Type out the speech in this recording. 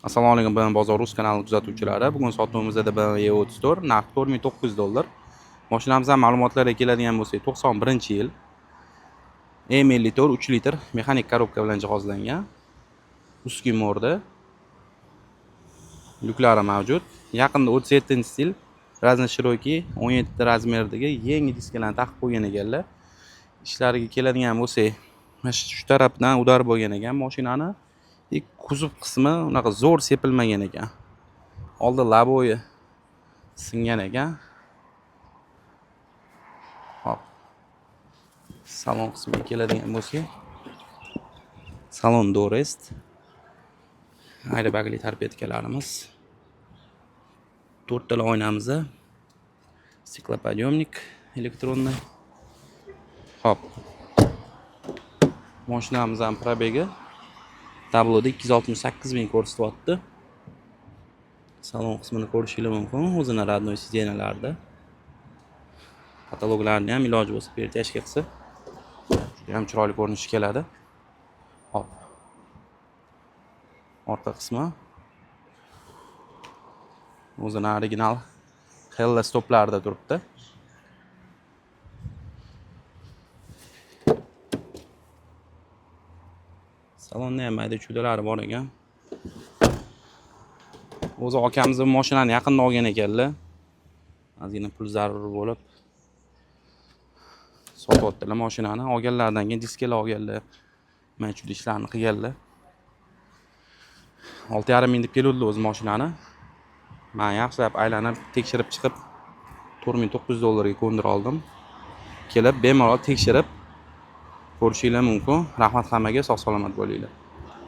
Assalomu alaykum, ben Bozor.uz kanali kuzatuvchilari. Bugun sotuvimizda BMW E34 narxi $4,900. Mashinamizdan ma'lumotlarga keladigan bo'lsak, 91-yil. E54 3 litr mexanik korobka bilan jihozlangan. Ustki morda. Lyuklari mavjud. Yaqinda 37-stil Raznoshirokki 17 razmerdagi yangi diskalarni taqib qo'ygan ekanlar. Ishlariga keladigan bo'lsak, mana shu tarafdan udar bo'lgan ekan mashinani. Kuzov qismi unaqa zo'r sepilmagan ekan. Oldi laboyi singan ekan. Hop. Salon qismiga keladigan bo'lsak, salon Dorest. Aerbagli tarpetkalarimiz. 4 tala oynamizda. Stiklopodъемник elektronniy. Hop. Mashinamizning probegi tabloda 268 ming ko'rsatyapti. Salon qismini ko'rishingiz mumkin. O'zini radnoy sidenalarda. Kataloglarni ham iloji bo'lsa pertashka qilsa, juda ham chiroyli ko'rinish keladi. Hop. Orqa qismi o'zini original Hella stoplarida turibdi. Salonda ham mayda chudalari bor ekan. O'zi akamizning mashinani yaqinda olgan ekanlar. Ozgina pul zarur bo'lib sotyaptilar mashinani. Olganlardan keyin diskalar olganlar, mana shu ishlarni qilganlar. 6,5 ming deb keluvdi o'z mashinani. Men yaxshilab aylanib tekshirib chiqib $4,900 ga ko'ndirib oldim. Kelib bemalol tekshirib ko'rishingiz mumkin. Rahmat hammaga, sog' salomat bo'linglar.